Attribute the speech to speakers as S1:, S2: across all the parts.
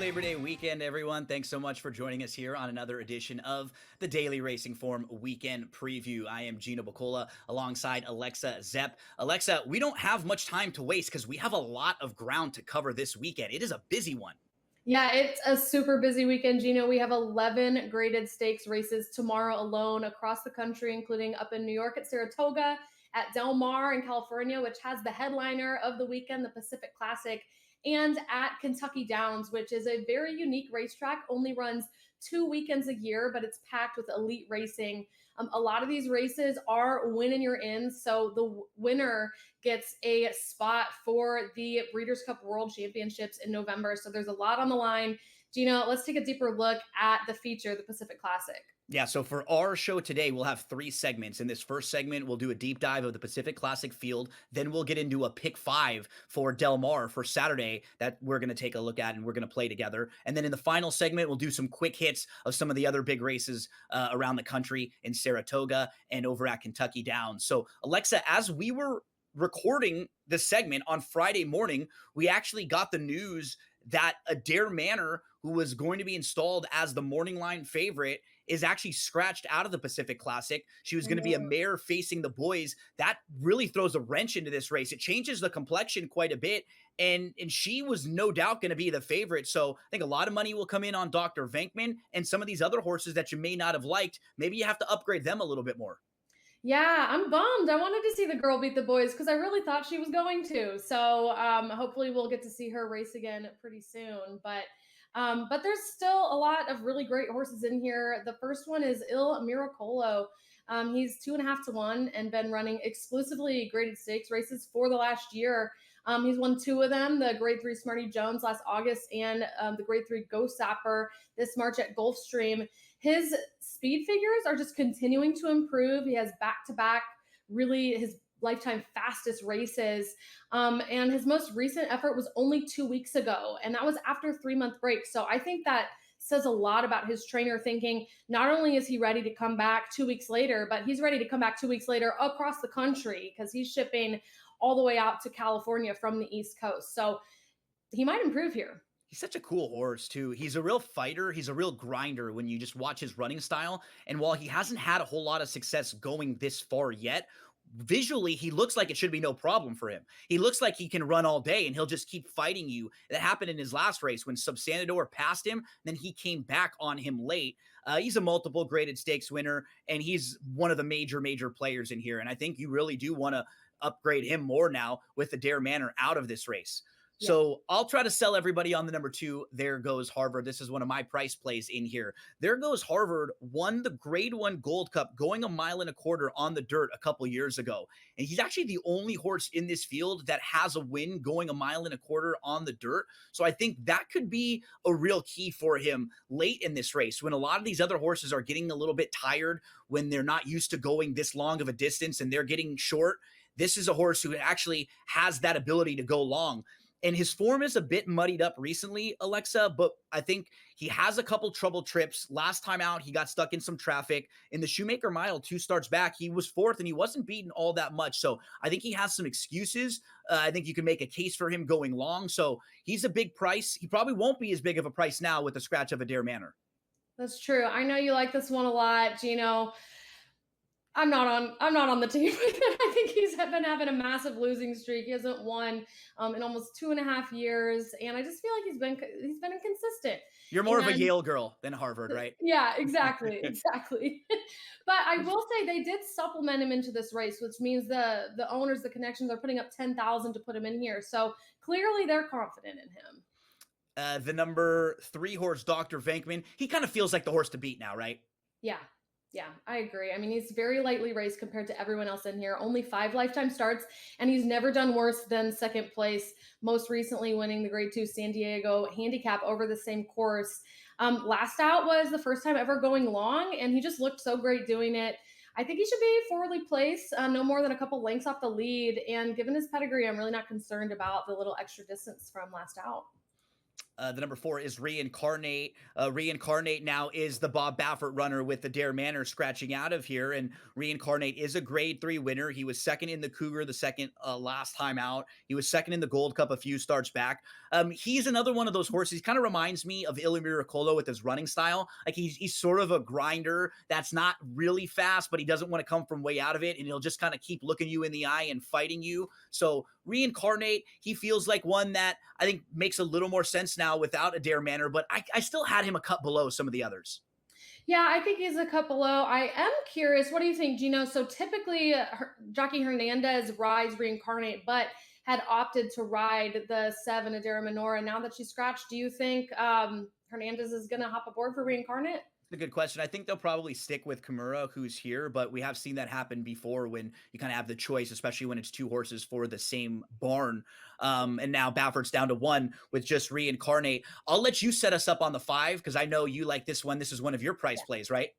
S1: Labor Day weekend, everyone. Thanks so much for joining us here on another edition of the Daily Racing Form Weekend Preview. I am Gino Buccola alongside Alexa Zepp. Alexa, we don't have much time to waste because we have a lot of ground to cover this weekend. It is a busy one.
S2: Yeah, it's a super busy weekend, Gino. We have 11 graded stakes races tomorrow alone across the country, including up in New York at Saratoga, at Del Mar in California, which has the headliner of the weekend, the Pacific Classic, and at Kentucky Downs, which is a very unique racetrack, only runs 2 weekends a year, but it's packed with elite racing. A lot of these races are win and you're in. So the winner gets a spot for the Breeders' Cup World Championships in November. So there's a lot on the line. Gino, let's take a deeper look at the feature, the Pacific Classic.
S1: Yeah, so for our show today, we'll have 3 segments. In this first segment, we'll do a deep dive of the Pacific Classic field. Then we'll get into a pick 5 for Del Mar for Saturday that we're going to take a look at and we're going to play together. And then in the final segment, we'll do some quick hits of some of the other big races around the country in Saratoga and over at Kentucky Downs. So Alexa, as we were recording this segment on Friday morning, we actually got the news that Adair Manor, who was going to be installed as the morning line favorite, is actually scratched out of the Pacific Classic. She was going to be a mare facing the boys. That really throws a wrench into this race. It changes the complexion quite a bit, and she was no doubt going to be the favorite. So I think a lot of money will come in on Dr. Venkman and some of these other horses that you may not have liked. Maybe you have to upgrade them a little bit more.
S2: Yeah, I'm bummed. I wanted to see the girl beat the boys because I really thought she was going to. So hopefully we'll get to see her race again pretty soon. But there's still a lot of really great horses in here. The first one is Il Miracolo. He's 2.5 to 1 and been running exclusively graded stakes races for the last year. He's won 2 of them, the Grade 3 Smarty Jones last August and the Grade 3 Ghost Sapper this March at Gulfstream. His speed figures are just continuing to improve. He has back-to-back, really his lifetime fastest races. And his most recent effort was only 2 weeks ago, and that was after a 3-month break. So I think that says a lot about his trainer thinking not only is he ready to come back 2 weeks later, but he's ready to come back 2 weeks later across the country because he's shipping all the way out to California from the East Coast. So he might improve here.
S1: He's such a cool horse, too. He's a real fighter. He's a real grinder when you just watch his running style. And while he hasn't had a whole lot of success going this far yet, visually, he looks like it should be no problem for him. He looks like he can run all day and he'll just keep fighting you. That happened in his last race when Subsanador passed him. Then he came back on him late. He's a multiple graded stakes winner, and he's one of the major players in here. And I think you really do want to upgrade him more now with the Adair Manor out of this race. Yeah. So I'll try to sell everybody on the number 2. There Goes Harvard. This is one of my price plays in here. There Goes Harvard won the Grade 1 Gold Cup going 1.25 miles on the dirt a couple years ago. And he's actually the only horse in this field that has a win going 1.25 miles on the dirt. So I think that could be a real key for him late in this race when a lot of these other horses are getting a little bit tired, when they're not used to going this long of a distance and they're getting short. This is a horse who actually has that ability to go long. And his form is a bit muddied up recently, Alexa, but I think he has a couple trouble trips. Last time out, he got stuck in some traffic. In the Shoemaker Mile, 2 starts back, he was 4th, and he wasn't beaten all that much. So I think he has some excuses. I think you can make a case for him going long. So he's a big price. He probably won't be as big of a price now with the scratch of Adair Manor.
S2: That's true. I know you like this one a lot, Gino. I'm not on the team. I think he's been having a massive losing streak. He hasn't won in almost 2.5 years, and I just feel like he's been inconsistent.
S1: You're more of a Yale girl than Harvard, right?
S2: Yeah, exactly. But I will say they did supplement him into this race, which means the owners, the connections, are putting up 10,000 to put him in here. So clearly they're confident in him.
S1: The number 3 horse, Dr. Venkman, he kind of feels like the horse to beat now, right?
S2: Yeah, I agree. I mean, he's very lightly raced compared to everyone else in here. Only 5 lifetime starts, and he's never done worse than second place, most recently winning the Grade 2 San Diego handicap over the same course. Last out was the first time ever going long, and he just looked so great doing it. I think he should be forwardly placed, no more than a couple lengths off the lead. And given his pedigree, I'm really not concerned about the little extra distance from last out.
S1: The number 4 is Reincarnate. Reincarnate now is the Bob Baffert runner with the Dare Manor scratching out of here. And Reincarnate is a grade 3 winner. He was second in the Cougar the second last time out. He was second in the Gold Cup a few starts back. He's another one of those horses. He kind of reminds me of Ilya Miracolo with his running style. Like he's sort of a grinder that's not really fast, but he doesn't want to come from way out of it. And he'll just kind of keep looking you in the eye and fighting you. So Reincarnate, he feels like one that I think makes a little more sense now without a Dare Manor, but I still had him a cut below some of the others.
S2: Yeah, I think he's a cut below. I am curious. What do you think, Gino? So typically, Jockey Hernandez rides Reincarnate, but had opted to ride the 7 Adara Minora. Now that she's scratched, do you think Hernandez is going to hop aboard for Reincarnate?
S1: A good question. I think they'll probably stick with Kimura, who's here, but we have seen that happen before when you kind of have the choice, especially when it's two horses for the same barn. And now Baffert's down to one with just Reincarnate. I'll let you set us up on the 5 because I know you like this one. This is one of your price plays, right?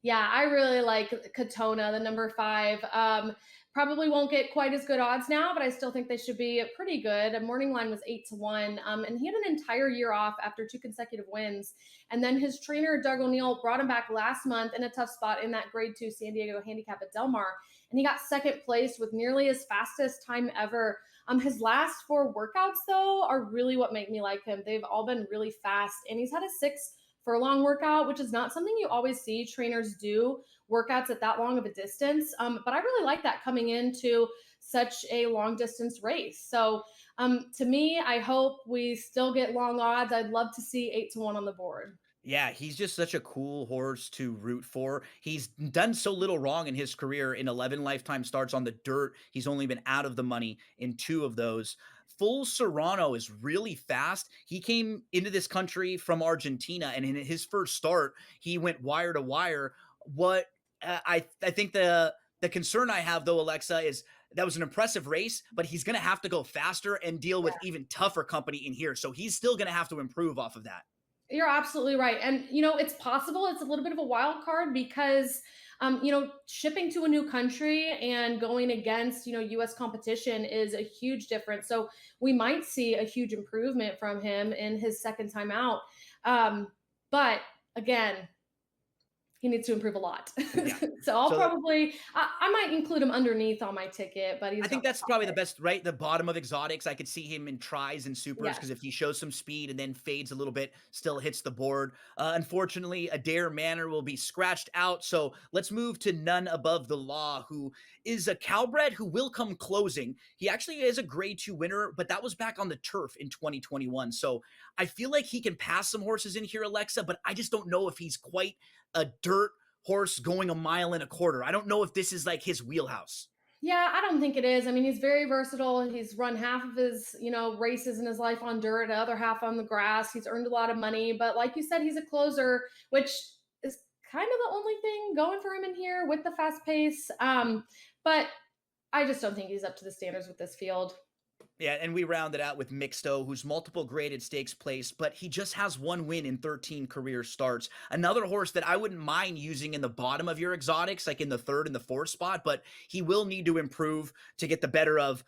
S2: Yeah, I really like Katona, the number 5. Probably won't get quite as good odds now, but I still think they should be pretty good. A morning line was 8-1, and he had an entire year off after 2 consecutive wins. And then his trainer Doug O'Neill brought him back last month in a tough spot in that Grade 2 San Diego handicap at Del Mar, and he got second place with nearly his fastest time ever. His last 4 workouts though are really what make me like him. They've all been really fast, and he's had a 6 furlong workout, which is not something you always see trainers do, workouts at that long of a distance. But I really like that coming into such a long distance race. So to me, I hope we still get long odds. I'd love to see 8-1 on the board.
S1: Yeah, he's just such a cool horse to root for. He's done so little wrong in his career. In 11 lifetime starts on the dirt, he's only been out of the money in 2 of those. Full Serrano is really fast. He came into this country from Argentina, and in his first start, he went wire to wire. What I think the concern I have though, Alexa, is that was an impressive race, but he's going to have to go faster and deal with even tougher company in here. So he's still going to have to improve off of that.
S2: You're absolutely right. And, it's possible it's a little bit of a wild card because, shipping to a new country and going against, US competition is a huge difference. So we might see a huge improvement from him in his second time out. But again, he needs to improve a lot.
S1: Yeah.
S2: So I'll
S1: So
S2: probably, I might include him underneath on my ticket, but
S1: I
S2: he's
S1: think
S2: not the
S1: that's
S2: top
S1: probably the
S2: pick.
S1: best, right? The bottom of exotics. I could see him in tries and supers
S2: Yes.
S1: because if he shows some speed and then fades a little bit, still hits the board. Unfortunately, Adair Manor will be scratched out. So let's move to None Above the Law, who is a Calbred who will come closing. He actually is a grade 2 winner, but that was back on the turf in 2021. So I feel like he can pass some horses in here, Alexa, but I just don't know if he's quite a dirt horse going a mile and a quarter. I don't know if this is like his wheelhouse.
S2: Yeah, I don't think it is. I mean, he's very versatile. He's run half of his, races in his life on dirt, the other half on the grass. He's earned a lot of money, but like you said, he's a closer, which is kind of the only thing going for him in here with the fast pace. But I just don't think he's up to the standards with this field.
S1: Yeah, and we rounded out with Mixto, who's multiple graded stakes placed, but he just has 1 win in 13 career starts. Another horse that I wouldn't mind using in the bottom of your exotics, like in the 3rd and the 4th spot, but he will need to improve to get the better of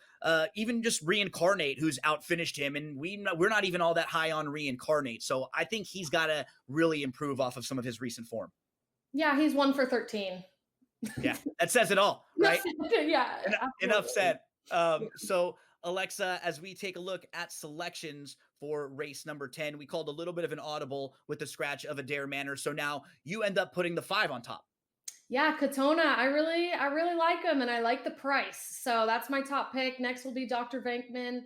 S1: even just Reincarnate, who's outfinished him, and we're not even all that high on Reincarnate. So I think he's got to really improve off of some of his recent form.
S2: Yeah, he's 1 for 13.
S1: Yeah, that says it all, right?
S2: Yeah,
S1: Enough
S2: absolutely.
S1: said. So Alexa, as we take a look at selections for race number 10, we called a little bit of an audible with the scratch of Adair Manor. So now you end up putting the 5 on top.
S2: Yeah, Katona. I really like him, and I like the price. So that's my top pick. Next will be Dr. Venkman,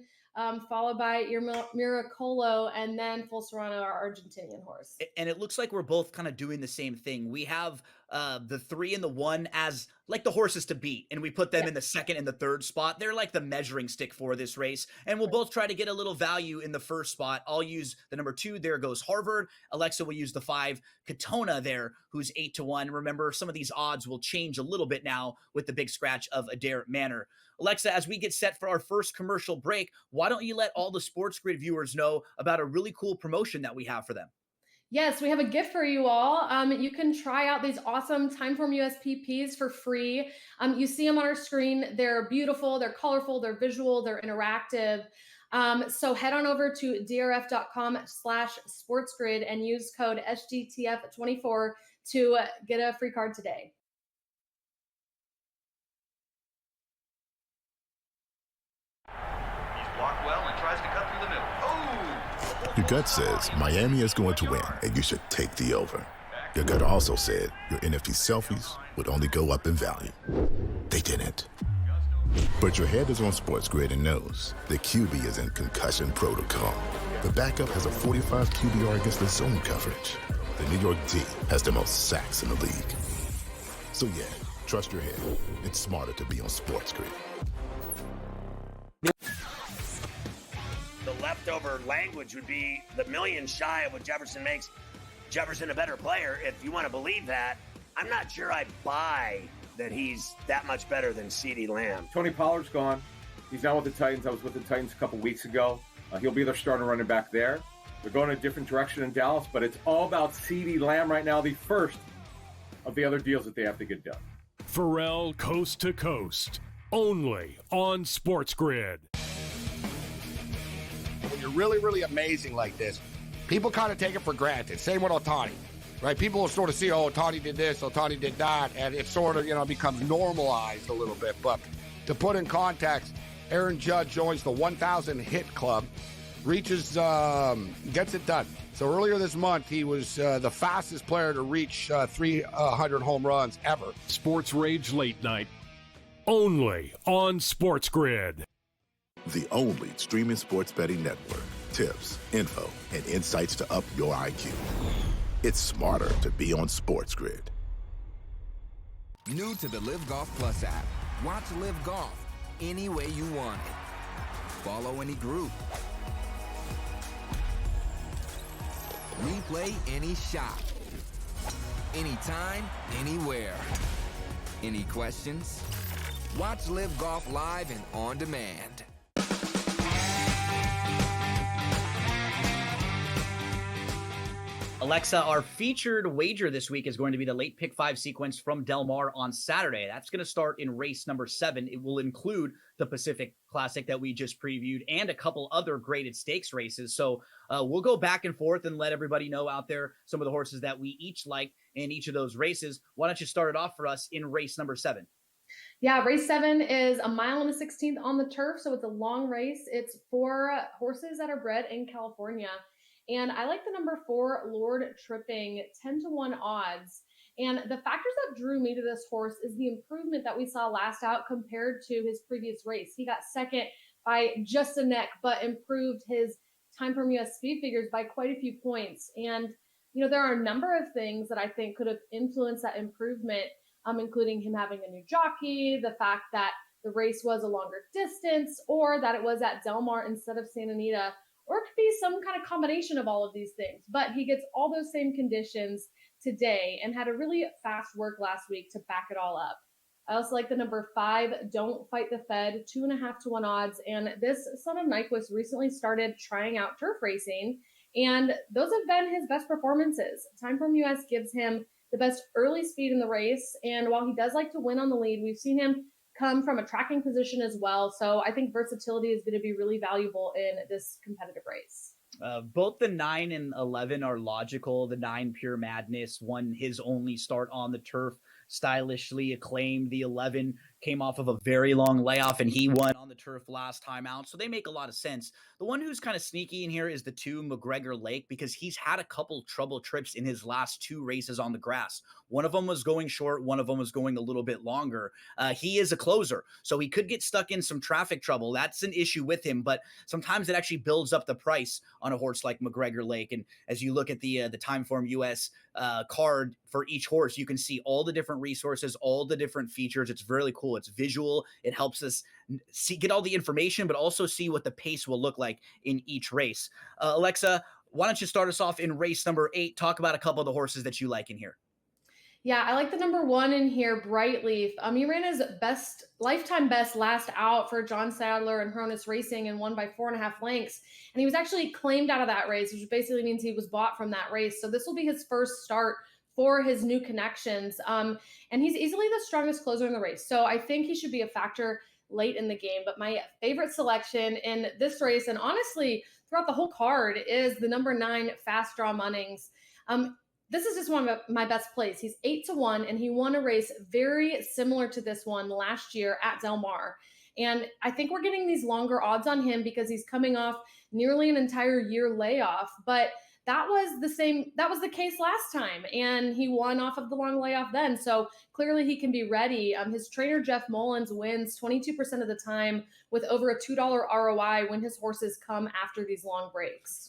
S2: followed by your Miracolo, and then Full Serrano, our Argentinian horse.
S1: And it looks like we're both kind of doing the same thing. We have the 3 and the 1 as like the horses to beat, and we put them
S2: Yeah.
S1: in the 2nd and the 3rd spot. They're like the measuring stick for this race, and we'll both try to get a little value in the 1st spot. I'll use the number 2. There goes Harvard. Alexa will use the 5. Katona there, who's 8-1. Remember, some of these odds will change a little bit now with the big scratch of Adair Manor. Alexa, as we get set for our first commercial break, why don't you let all the Sports Grid viewers know about a really cool promotion that we have for them?
S2: Yes, we have a gift for you all. You can try out these awesome Timeform USPPs for free. You see them on our screen. They're beautiful, they're colorful, they're visual, they're interactive. So head on over to drf.com/sportsgrid and use code SGTF24 to get a free card today.
S3: He's blocked well and tries to cut through the middle. Oh!
S4: Your gut says Miami is going to win, and you should take the over. Your gut also said your NFT selfies would only go up in value. They didn't. But your head is on SportsGrid and knows the QB is in concussion protocol. The backup has a 45 QBR against the zone coverage. The New York D has the most sacks in the league. So yeah, trust your head. It's smarter to be on SportsGrid.
S5: The leftover language would be the million shy of what Jefferson makes Jefferson a better player. If you want to believe that, I'm not sure I buy that he's that much better than CeeDee Lamb.
S6: Tony Pollard's gone. He's now with the Titans. I was with the Titans a couple weeks ago. He'll be their starting running back there. They're going a different direction in Dallas, but it's all about CeeDee Lamb right now, the first of the other deals that they have to get done.
S7: Pharrell Coast to Coast, only on SportsGrid.
S8: When you're really, really amazing like this, people kind of take it for granted. Same with Ohtani, right? People will sort of see, oh, Ohtani did this, Ohtani did that, and it sort of, becomes normalized a little bit. But to put in context, Aaron Judge joins the 1,000 hit club, reaches, gets it done. So earlier this month, he was the fastest player to reach 300 home runs ever.
S7: Sports Rage Late Night, only on SportsGrid.
S4: The only streaming sports betting network. Tips, info, and insights to up your IQ. It's smarter to be on SportsGrid.
S9: New to the Live Golf Plus app. Watch Live Golf any way you want it. Follow any group. Replay any shot. Anytime, anywhere. Any questions? Watch Live Golf live and on demand.
S1: Alexa, our featured wager this week is going to be the late pick 5 sequence from Del Mar on Saturday. That's going to start in race number 7. It will include the Pacific Classic that we just previewed and a couple other graded stakes races. So we'll go back and forth and let everybody know out there some of the horses that we each like in each of those races. Why don't you start it off for us in race number 7?
S2: Yeah, race 7 is a mile and a 16th on the turf, so it's a long race. It's for horses that are bred in California. And I like the number 4, Lord Tripping, 10-1 odds. And the factors that drew me to this horse is the improvement that we saw last out compared to his previous race. He got second by just a neck, but improved his time from US speed figures by quite a few points. And, there are a number of things that I think could have influenced that improvement, including him having a new jockey, the fact that the race was a longer distance, or that it was at Del Mar instead of Santa Anita. Or it could be some kind of combination of all of these things. But he gets all those same conditions today and had a really fast work last week to back it all up. I also like the number 5, Don't Fight the Fed, 2.5-1 odds. And this son of Nyquist recently started trying out turf racing. And those have been his best performances. Time from US gives him the best early speed in the race. And while he does like to win on the lead, we've seen him come from a tracking position as well. So I think versatility is going to be really valuable in this competitive race.
S1: Both the 9 and 11 are logical. The 9, Pure Madness, won his only start on the turf, stylishly acclaimed. The 11 came off of a very long layoff, and he won on the turf last time out. So they make a lot of sense. The one who's kind of sneaky in here is the 2, McGregor Lake, because he's had a couple trouble trips in his last 2 races on the grass. One of them was going short. One of them was going a little bit longer. He is a closer, so he could get stuck in some traffic trouble. That's an issue with him, but sometimes it actually builds up the price on a horse like McGregor Lake. And as you look at the Timeform US card for each horse, you can see all the different resources, all the different features. It's really cool. It's visual. It helps us get all the information, but also see what the pace will look like in each race. Alexa, why don't you start us off in race number 8? Talk about a couple of the horses that you like in here.
S2: Yeah, I like the number 1 in here, Brightleaf. He ran his lifetime best last out for John Sadler and Hronis Racing and won by 4.5 lengths. And he was actually claimed out of that race, which basically means he was bought from that race. So this will be his first start for his new connections. And he's easily the strongest closer in the race. So I think he should be a factor late in the game. But my favorite selection in this race, and honestly throughout the whole card, is the number 9 Fast Draw Munnings. This is just one of my best plays. He's 8-1, and he won a race very similar to this one last year at Del Mar. And I think we're getting these longer odds on him because he's coming off nearly an entire year layoff. But that was the case last time, and he won off of the long layoff then. So clearly he can be ready. His trainer, Jeff Mullins, wins 22% of the time with over a $2 ROI when his horses come after these long breaks.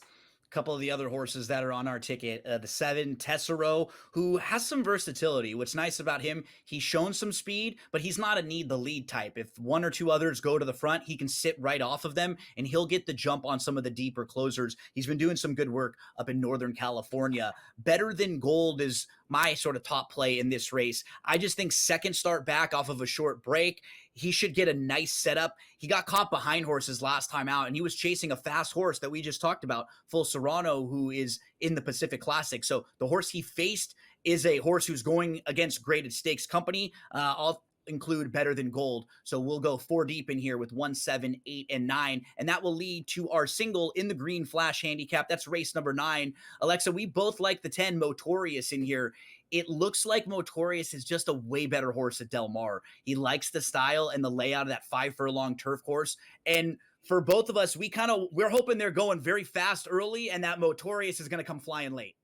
S1: Couple of the other horses that are on our ticket, the 7 Tessero, who has some versatility. What's nice about him, he's shown some speed, but he's not a need the lead type. If one or two others go to the front, he can sit right off of them and he'll get the jump on some of the deeper closers. He's been doing some good work up in Northern California. Better Than Gold is my sort of top play in this race. I just think second start back off of a short break, he should get a nice setup. He got caught behind horses last time out, and he was chasing a fast horse that we just talked about, Full Serrano, who is in the Pacific Classic. So the horse he faced is a horse who's going against graded stakes company. I'll include Better Than Gold. So we'll go 4 deep in here with 1, 7, 8, and 9. And that will lead to our single in the green flash handicap. That's race number 9. Alexa, we both like the 10 Motorius in here. It looks like Motorius is just a way better horse at Del Mar. He likes the style and the layout of that 5 furlong turf course. And for both of us, we're hoping they're going very fast early and that Motorius is going to come flying late.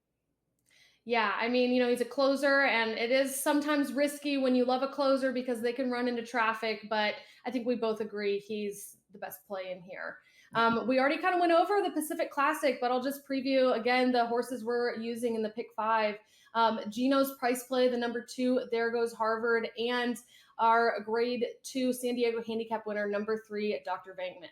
S2: Yeah, I mean, he's a closer, and it is sometimes risky when you love a closer because they can run into traffic, but I think we both agree he's the best play in here. We already kind of went over the Pacific Classic, but I'll just preview again the horses we're using in the pick 5. Gino's price play, the number 2, There Goes Harvard, and our grade 2 San Diego handicap winner, number 3, Dr. Venkman.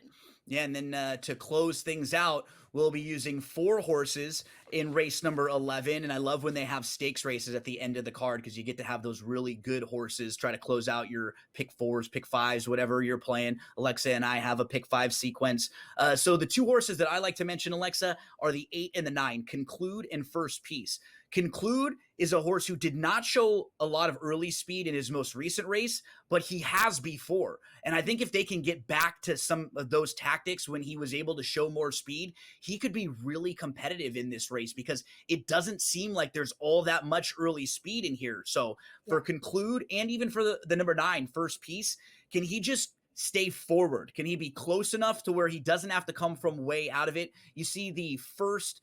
S1: Yeah, and then to close things out, we'll be using 4 horses in race number 11. And I love when they have stakes races at the end of the card because you get to have those really good horses try to close out your pick 4s, pick 5s, whatever you're playing. Alexa and I have a pick 5 sequence. So the 2 horses that I like to mention, Alexa, are the 8 and the 9, Conclude and First Piece. Conclude is a horse who did not show a lot of early speed in his most recent race, but he has before. And I think if they can get back to some of those tactics when he was able to show more speed, he could be really competitive in this race because it doesn't seem like there's all that much early speed in here. So for Conclude and even for the number 9, First Piece, can he just stay forward? Can he be close enough to where he doesn't have to come from way out of it? You see the first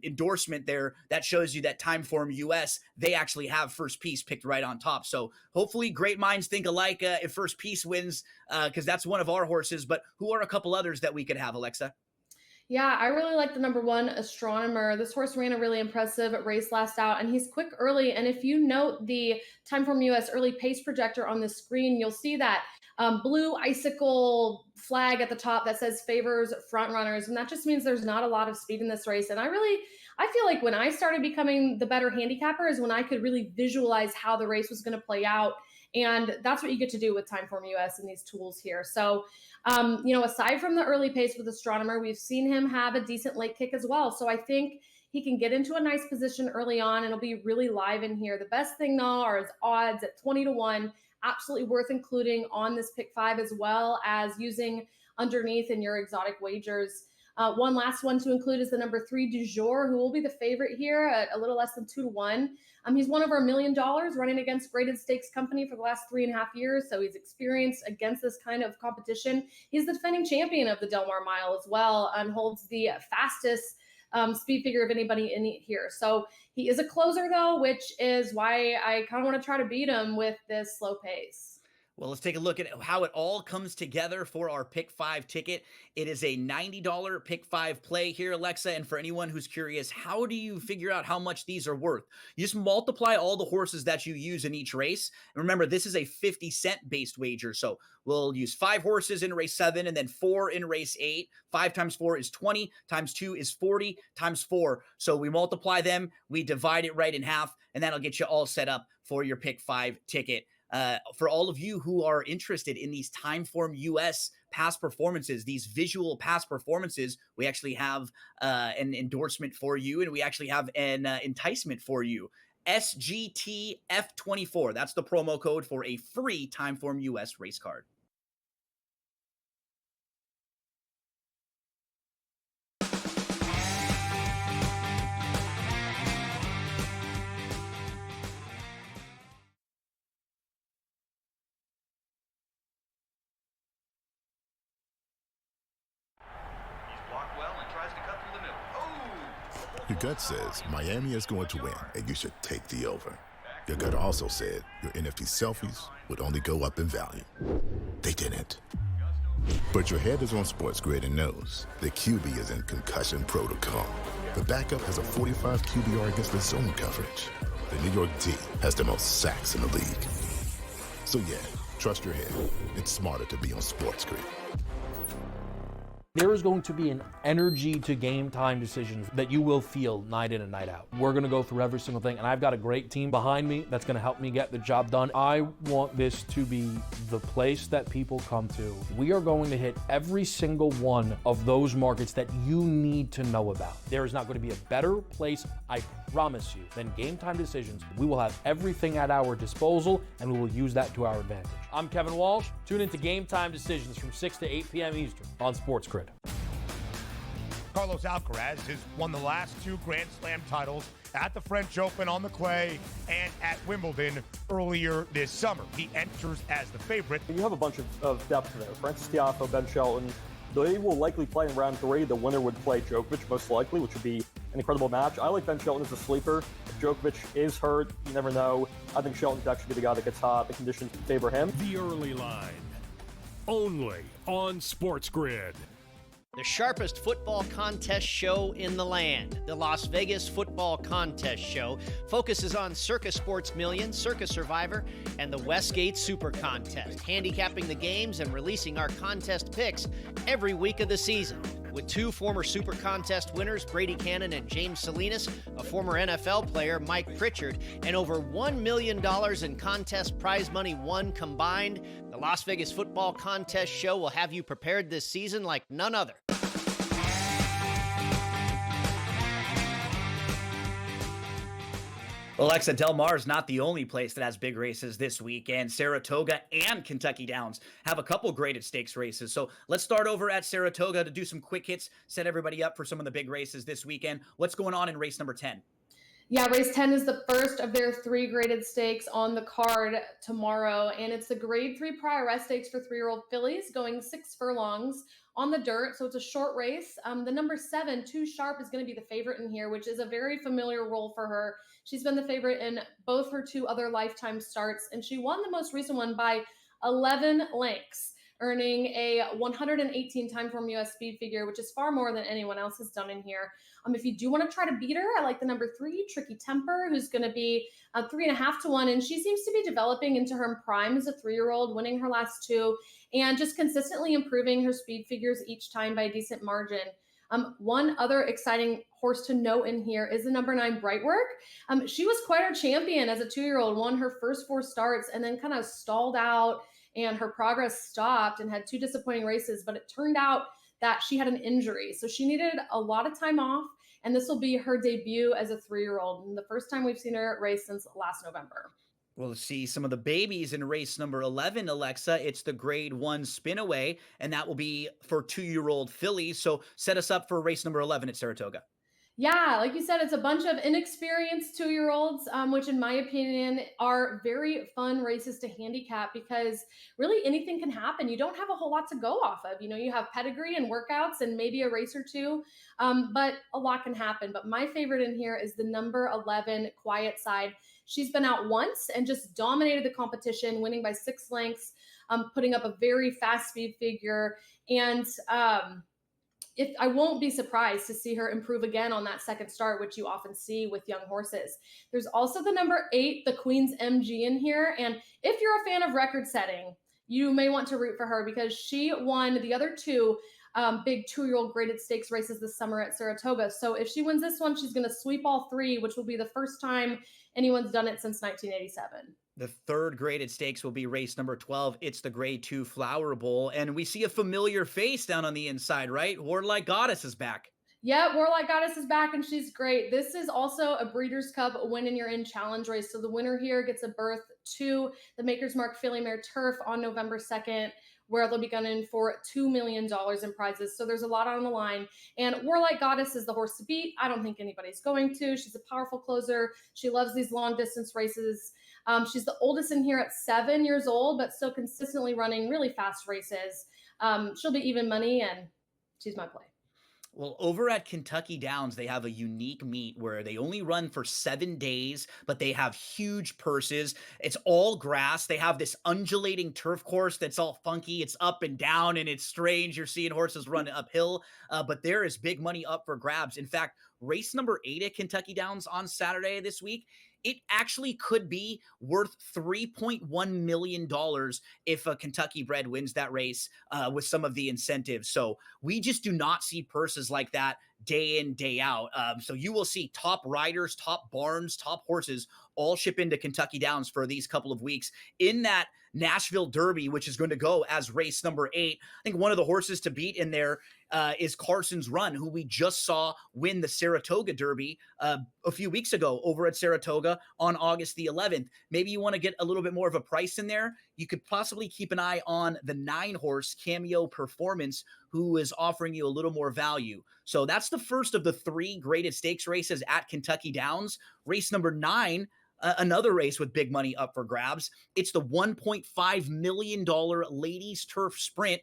S1: endorsement there that shows you that Timeform US, they actually have First Piece picked right on top. So hopefully great minds think alike if First Piece wins, because that's one of our horses. But who are a couple others that we could have, Alexa?
S2: Yeah, I really like the number 1, Astronomer. This horse ran a really impressive race last out, and he's quick early. And if you note the Timeform US early pace projector on the screen, you'll see that blue icicle flag at the top that says favors front runners. And that just means there's not a lot of speed in this race. And I feel like when I started becoming the better handicapper is when I could really visualize how the race was going to play out. And that's what you get to do with Timeform US and these tools here. So, aside from the early pace with Astronomer, we've seen him have a decent late kick as well. So I think he can get into a nice position early on and it'll be really live in here. The best thing though are his odds at 20-1. Absolutely worth including on this pick 5 as well as using underneath in your exotic wagers. One last one to include is the number 3, Du Jour, who will be the favorite here at a little less than 2-1. He's won over $1 million running against graded stakes company for the last 3.5 years. So he's experienced against this kind of competition. He's the defending champion of the Del Mar Mile as well and holds the fastest speed figure of anybody in here. So he is a closer though, which is why I kind of want to try to beat him with this slow pace.
S1: Well, let's take a look at how it all comes together for our Pick 5 ticket. It is a $90 Pick 5 play here, Alexa. And for anyone who's curious, how do you figure out how much these are worth? You just multiply all the horses that you use in each race. And remember, this is a 50-cent based wager. So we'll use 5 horses in race 7 and then 4 in race 8. 5 times 4 is 20, times 2 is 40, times 4. So we multiply them, we divide it right in half, and that'll get you all set up for your Pick 5 ticket. For all of you who are interested in these Timeform US past performances, these visual past performances, we actually have an endorsement for you, and we actually have an enticement for you. SGTF24. That's the promo code for a free Timeform US race card.
S3: tries to cut through the middle. Oh!
S4: Your gut says Miami is going to win, and you should take the over. Your gut also said your NFT selfies would only go up in value. They didn't. But your head is on SportsGrid and knows the QB is in concussion protocol. The backup has a 45 QBR against the zone coverage. The New York D has the most sacks in the league. So yeah, trust your head. It's smarter to be on SportsGrid.
S10: There is going to be an energy to game time decisions that you will feel night in and night out. We're going to go through every single thing, and I've got a great team behind me that's going to help me get the job done. I want this to be the place that people come to. We are going to hit every single one of those markets that you need to know about. There is not going to be a better place, I promise you, than Game Time Decisions. We will have everything at our disposal, and we will use that to our advantage. I'm Kevin Walsh. Tune into Game Time Decisions from 6 to 8 p.m. Eastern on SportsGrid.
S11: Carlos Alcaraz has won the last 2 Grand Slam titles at the French Open on the clay and at Wimbledon earlier this summer. He enters as the favorite.
S12: You have a bunch of depth there. Francis Tiafoe, Ben Shelton, they will likely play in round 3. The winner would play Djokovic most likely, which would be an incredible match. I like Ben Shelton as a sleeper. If Djokovic is hurt, you never know. I think Shelton could actually be the guy that gets hot. The conditions favor him.
S7: The early line, only on SportsGrid.
S13: The sharpest football contest show in the land, the Las Vegas Football Contest Show, focuses on Circus Sports Million, Circus Survivor, and the Westgate Super Contest, handicapping the games and releasing our contest picks every week of the season. With 2 former Super Contest winners, Brady Cannon and James Salinas, a former NFL player, Mike Pritchard, and over $1 million in contest prize money won combined, the Las Vegas Football Contest Show will have you prepared this season like none other.
S1: Alexa, Del Mar is not the only place that has big races this weekend. Saratoga and Kentucky Downs have a couple graded stakes races. So let's start over at Saratoga to do some quick hits, set everybody up for some of the big races this weekend. What's going on in race number 10?
S2: Yeah, race 10 is the first of their 3 graded stakes on the card tomorrow, and it's the grade 3 prior rest stakes for 3-year-old fillies going 6 furlongs on the dirt, so it's a short race. The number 7, Too Sharp, is going to be the favorite in here, which is a very familiar role for her. She's been the favorite in both her 2 other lifetime starts, and she won the most recent one by 11 lengths, earning a 118 time form US speed figure, which is far more than anyone else has done in here. If you do want to try to beat her, I like the number 3, Tricky Temper, who's going to be 3.5 to 1. And she seems to be developing into her prime as a 3-year-old, winning her last 2 and just consistently improving her speed figures each time by a decent margin. One other exciting horse to note in here is the number 9, Brightwork. She was quite our champion as a 2-year-old, won her first 4 starts and then kind of stalled out and her progress stopped and had 2 disappointing races, but it turned out that she had an injury. So she needed a lot of time off, and this will be her debut as a 3-year-old, and the first time we've seen her race since last November.
S1: We'll see some of the babies in race number 11, Alexa. It's the grade 1 spin away, and that will be for 2-year-old fillies. So set us up for race number 11 at Saratoga.
S2: Yeah, like you said, it's a bunch of inexperienced 2-year-olds, which in my opinion are very fun races to handicap because really anything can happen. You don't have a whole lot to go off of. You have pedigree and workouts and maybe a race or 2, but a lot can happen. But my favorite in here is the number 11, Quiet Side. She's been out once and just dominated the competition, winning by 6 lengths, putting up a very fast speed figure. And I won't be surprised to see her improve again on that second start, which you often see with young horses. There's also the number 8, the Queen's MG in here. And if you're a fan of record setting, you may want to root for her because she won the other 2 big 2-year-old graded stakes races this summer at Saratoga. So if she wins this one, she's going to sweep all 3, which will be the first time anyone's done it since 1987.
S1: The 3rd graded stakes will be race number 12. It's the grade 2 Flower Bowl. And we see a familiar face down on the inside, right? Warlike Goddess is back.
S2: Yeah, Warlike Goddess is back and she's great. This is also a Breeders' Cup Win and You're In challenge race. So the winner here gets a berth to the Maker's Mark Filly Mare Turf on November 2nd, where they'll be gunning for $2 million in prizes. So there's a lot on the line. And Warlike Goddess is the horse to beat. I don't think anybody's going to. She's a powerful closer. She loves these long distance races. She's the oldest in here at 7 years old, but still consistently running really fast races. She'll be even money, and she's my play.
S1: Well, over at Kentucky Downs, they have a unique meet where they only run for 7 days, but they have huge purses. It's all grass. They have this undulating turf course that's all funky. It's up and down and it's strange. You're seeing horses run uphill, but there is big money up for grabs. In fact, race number 8 at Kentucky Downs on Saturday this week, it actually could be worth $3.1 million if a Kentucky bred wins that race with some of the incentives. So we just do not see purses like that day in, day out. So you will see top riders, top barns, top horses all ship into Kentucky Downs for these couple of weeks in that Nashville Derby, which is going to go as race number 8. I think one of the horses to beat in there is Carson's Run, who we just saw win the Saratoga Derby a few weeks ago over at Saratoga on August the 11th. Maybe you want to get a little bit more of a price in there. You could possibly keep an eye on the 9-horse Cameo Performance, who is offering you a little more value. So that's the first of the 3 graded stakes races at Kentucky Downs. Race number 9, another race with big money up for grabs. It's the $1.5 million Ladies Turf Sprint.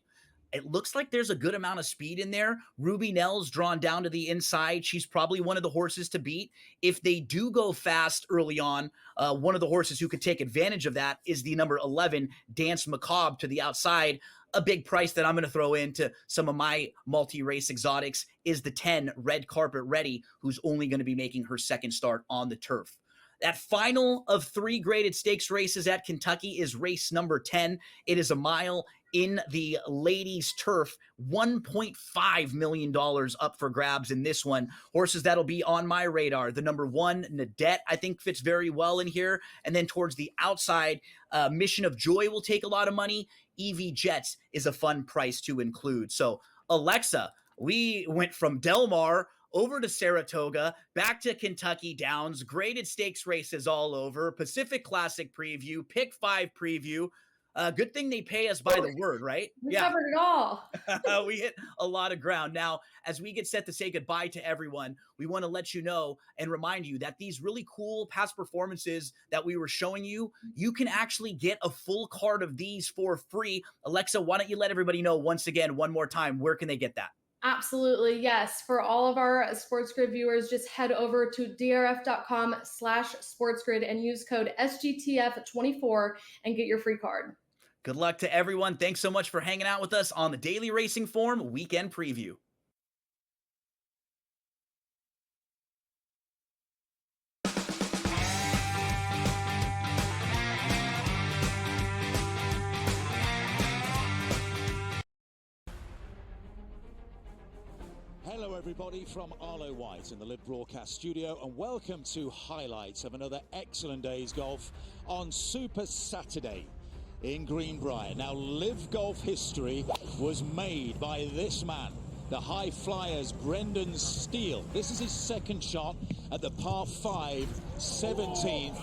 S1: It looks like there's a good amount of speed in there. Ruby Nell's drawn down to the inside. She's probably one of the horses to beat. If they do go fast early on, one of the horses who could take advantage of that is the number 11, Dance Macabre, to the outside. A big price that I'm going to throw into some of my multi-race exotics is the 10, Red Carpet Ready, who's only going to be making her second start on the turf. That final of 3 graded stakes races at Kentucky is race number 10. It is a mile in the ladies' turf, $1.5 million up for grabs in this one. Horses that'll be on my radar. The number 1, Nadette, I think fits very well in here. And then towards the outside, Mission of Joy will take a lot of money. EV Jets is a fun price to include. So, Alexa, we went from Del Mar over to Saratoga, back to Kentucky Downs, graded stakes races all over, Pacific Classic preview, Pick 5 preview. Good thing they pay us by the word, right?
S2: We covered it all.
S1: We hit a lot of ground. Now, as we get set to say goodbye to everyone, we want to let you know and remind you that these really cool past performances that we were showing you, you can actually get a full card of these for free. Alexa, why don't you let everybody know once again, one more time, where can they get that?
S2: Absolutely, yes. For all of our SportsGrid viewers, just head over to drf.com/sportsgrid and use code SGTF24 and get your free card.
S1: Good luck to everyone. Thanks so much for hanging out with us on the Daily Racing Form Weekend Preview.
S14: Hello everybody from Arlo White in the Live Broadcast Studio, and welcome to highlights of another excellent day's golf on Super Saturday in Greenbrier. Now, Live Golf history was made by this man, the high flyer's Brendan Steele. This is his second shot at the par 5, 17th.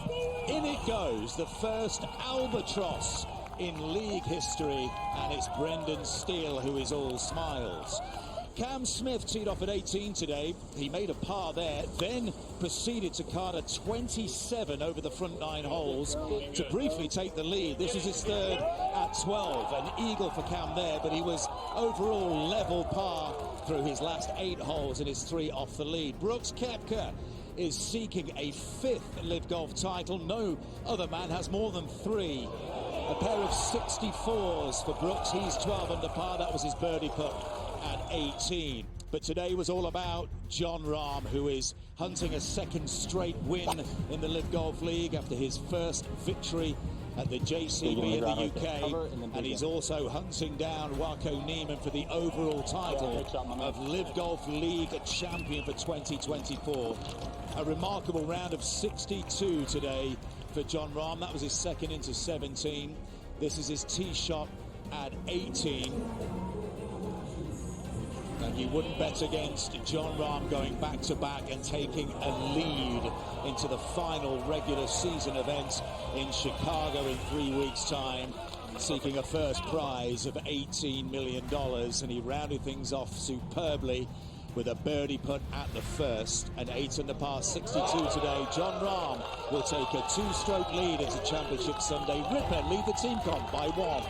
S14: In it goes, the first albatross in league history, and it's Brendan Steele who is all smiles. Cam Smith teed off at 18 today. He made a par there, then proceeded to card a 27 over the front 9 holes to briefly take the lead. This is his third at 12. An eagle for Cam there, but he was overall level par through his last 8 holes and his 3 off the lead. Brooks Koepka is seeking a 5th Live Golf title. No other man has more than 3. A pair of 64s for Brooks. He's 12 under par. That was his birdie putt at 18. But today was all about Jon Rahm, who is hunting a second straight win in the Live Golf League after his first victory at the JCB in the UK, and he's also hunting down Waco Neiman for the overall title of Live Golf League champion for 2024. A remarkable round of 62 today for Jon Rahm. That was his second into 17. This is his tee shot at 18. And you wouldn't bet against Jon Rahm going back-to-back and taking a lead into the final regular season event in Chicago in 3 weeks' time, seeking a first prize of $18 million. And he rounded things off superbly with a birdie putt at the first, an 8 under par 62 today. Jon Rahm will take a 2-stroke lead into Championship Sunday. Ripper lead the team comp by 1.